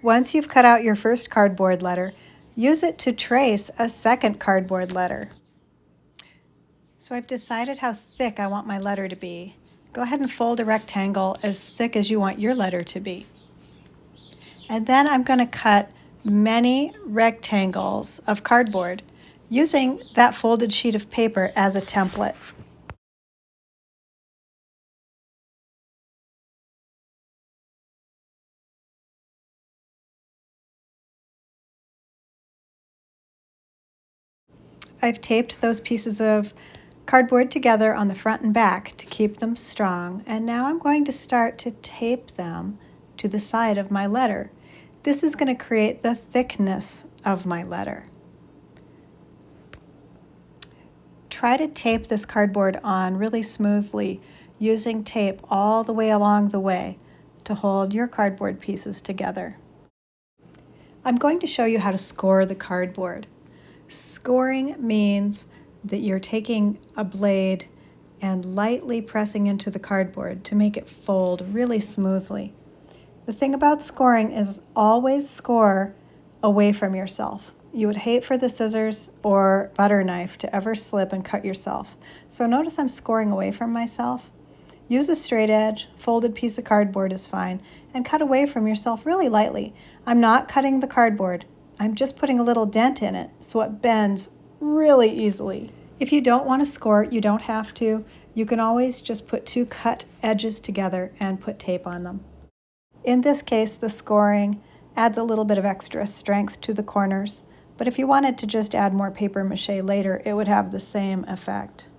Once you've cut out your first cardboard letter, use it to trace a second cardboard letter. So I've decided how thick I want my letter to be. Go ahead and fold a rectangle as thick as you want your letter to be. And then I'm going to cut many rectangles of cardboard using that folded sheet of paper as a template. I've taped those pieces of cardboard together on the front and back to keep them strong, and now I'm going to start to tape them to the side of my letter. This is going to create the thickness of my letter. Try to tape this cardboard on really smoothly, using tape all the way along the way to hold your cardboard pieces together. I'm going to show you how to score the cardboard. Scoring means that you're taking a blade and lightly pressing into the cardboard to make it fold really smoothly. The thing about scoring is always score away from yourself. You would hate for the scissors or butter knife to ever slip and cut yourself. So notice I'm scoring away from myself. Use a straight edge, folded piece of cardboard is fine, and cut away from yourself really lightly. I'm not cutting the cardboard. I'm just putting a little dent in it so it bends really easily. If you don't want to score, you don't have to. You can always just put two cut edges together and put tape on them. In this case, the scoring adds a little bit of extra strength to the corners, but if you wanted to just add more paper mache later, it would have the same effect.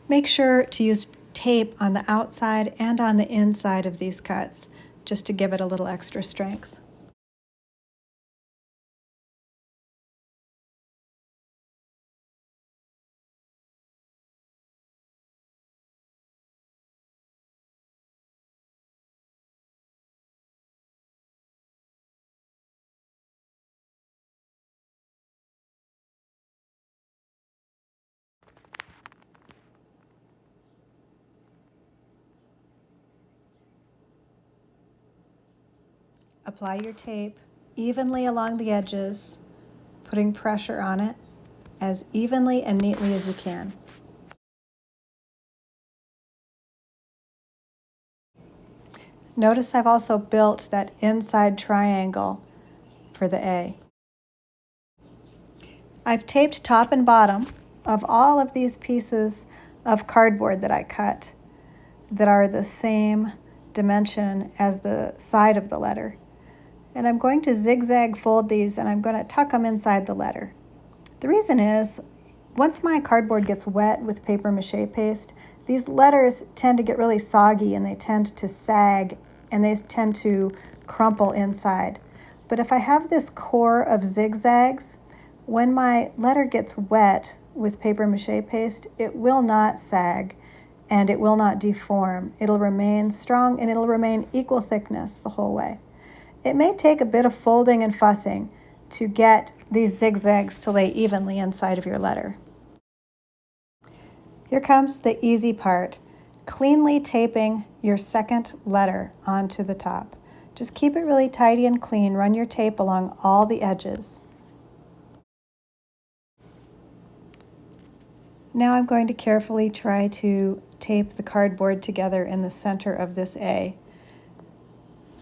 Make sure to use tape on the outside and on the inside of these cuts, just to give it a little extra strength. Apply your tape evenly along the edges, putting pressure on it as evenly and neatly as you can. Notice I've also built that inside triangle for the A. I've taped top and bottom of all of these pieces of cardboard that I cut that are the same dimension as the side of the letter. And I'm going to zigzag fold these and I'm going to tuck them inside the letter. The reason is, once my cardboard gets wet with paper mache paste, these letters tend to get really soggy and they tend to sag and they tend to crumple inside. But if I have this core of zigzags, when my letter gets wet with paper mache paste, it will not sag and it will not deform. It'll remain strong and it'll remain equal thickness the whole way. It may take a bit of folding and fussing to get these zigzags to lay evenly inside of your letter. Here comes the easy part, cleanly taping your second letter onto the top. Just keep it really tidy and clean. Run your tape along all the edges. Now I'm going to carefully try to tape the cardboard together in the center of this A.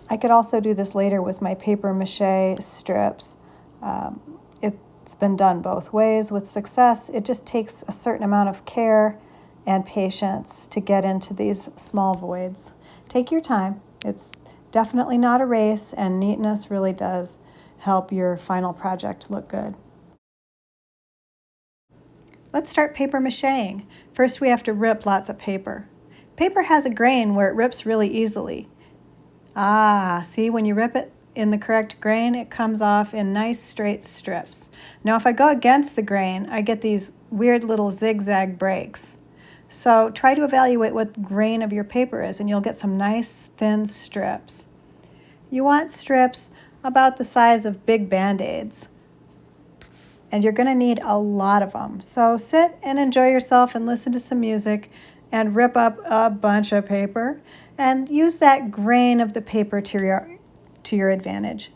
I could also do this later with my paper mache strips. It's been done both ways with success. It just takes a certain amount of care and patience to get into these small voids. Take your time. It's definitely not a race, and neatness really does help your final project look good. Let's start paper macheing. First, we have to rip lots of paper. Paper has a grain where it rips really easily. See, when you rip it in the correct grain, it comes off in nice straight strips. Now if I go against the grain, I get these weird little zigzag breaks. So try to evaluate what the grain of your paper is and you'll get some nice thin strips. You want strips about the size of big Band-Aids. And you're going to need a lot of them. So sit and enjoy yourself and listen to some music and rip up a bunch of paper and use that grain of the paper to your advantage.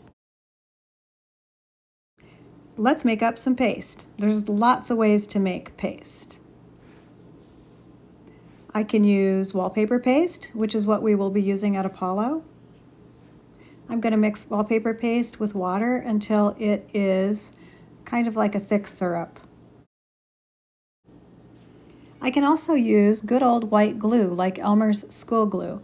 Let's make up some paste. There's lots of ways to make paste. I can use wallpaper paste, which is what we will be using at Apollo. I'm going to mix wallpaper paste with water until it is kind of like a thick syrup. I can also use good old white glue like Elmer's school glue,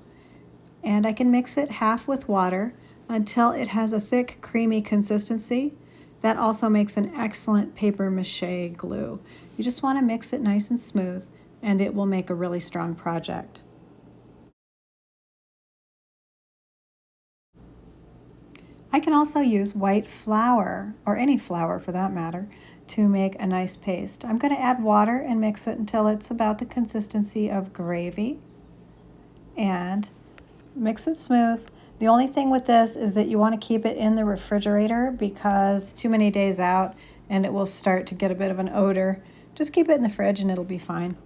and I can mix it half with water until it has a thick creamy consistency. That also makes an excellent paper mache glue. You just want to mix it nice and smooth and it will make a really strong project. I can also use white flour, or any flour for that matter, to make a nice paste. I'm going to add water and mix it until it's about the consistency of gravy. And mix it smooth. The only thing with this is that you want to keep it in the refrigerator because too many days out and it will start to get a bit of an odor. Just keep it in the fridge and it'll be fine.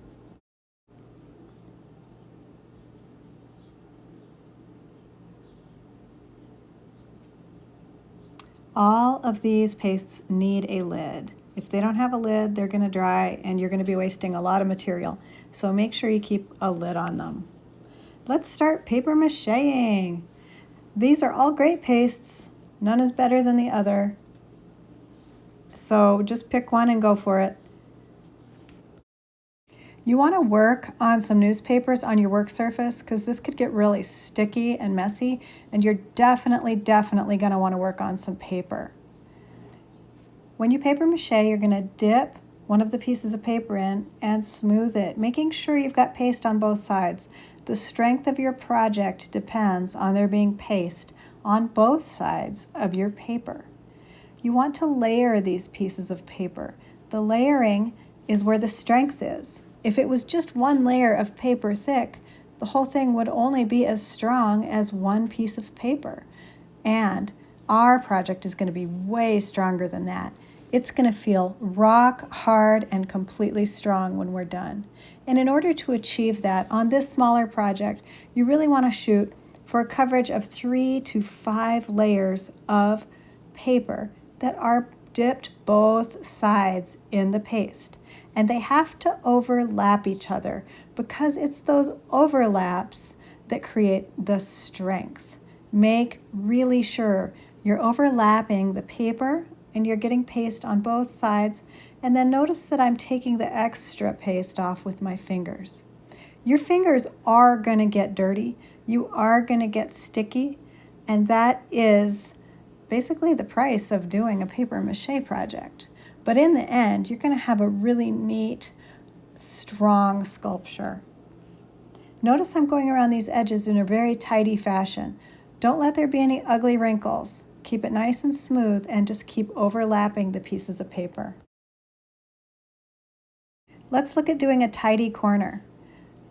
All of these pastes need a lid. If they don't have a lid, they're going to dry and you're going to be wasting a lot of material. So make sure you keep a lid on them. Let's start paper macheing. These are all great pastes. None is better than the other. So just pick one and go for it. You want to work on some newspapers on your work surface because this could get really sticky and messy, and you're definitely going to want to work on some paper. When you paper mache, you're going to dip one of the pieces of paper in and smooth it, making sure you've got paste on both sides. The strength of your project depends on there being paste on both sides of your paper. You want to layer these pieces of paper. The layering is where the strength is. If it was just one layer of paper thick, the whole thing would only be as strong as one piece of paper. And our project is going to be way stronger than that. It's going to feel rock hard and completely strong when we're done. And in order to achieve that on this smaller project, you really want to shoot for a coverage of 3 to 5 layers of paper that are dipped both sides in the paste. And they have to overlap each other because it's those overlaps that create the strength. Make really sure you're overlapping the paper and you're getting paste on both sides. And then notice that I'm taking the extra paste off with my fingers. Your fingers are going to get dirty. You are going to get sticky. And that is basically the price of doing a paper mache project. But in the end, you're going to have a really neat, strong sculpture. Notice I'm going around these edges in a very tidy fashion. Don't let there be any ugly wrinkles. Keep it nice and smooth and just keep overlapping the pieces of paper. Let's look at doing a tidy corner.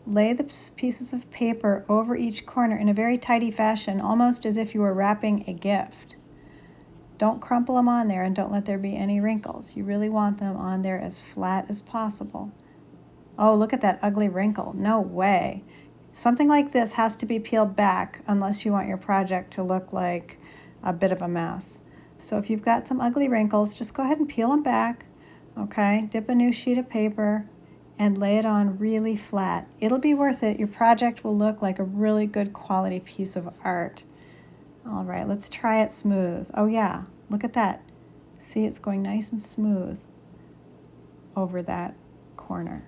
Lay the pieces of paper over each corner in a very tidy fashion, almost as if you were wrapping a gift. Don't crumple them on there and don't let there be any wrinkles. You really want them on there as flat as possible. Oh, look at that ugly wrinkle. No way. Something like this has to be peeled back unless you want your project to look like a bit of a mess. So if you've got some ugly wrinkles, just go ahead and peel them back. Okay, dip a new sheet of paper and lay it on really flat. It'll be worth it. Your project will look like a really good quality piece of art. All right, let's try it smooth. Oh yeah, look at that. See, it's going nice and smooth over that corner.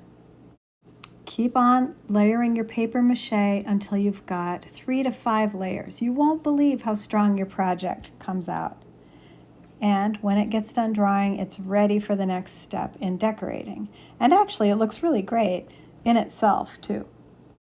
Keep on layering your paper mache until you've got 3 to 5 layers. You won't believe how strong your project comes out. And when it gets done drying, it's ready for the next step in decorating. And actually, it looks really great in itself too.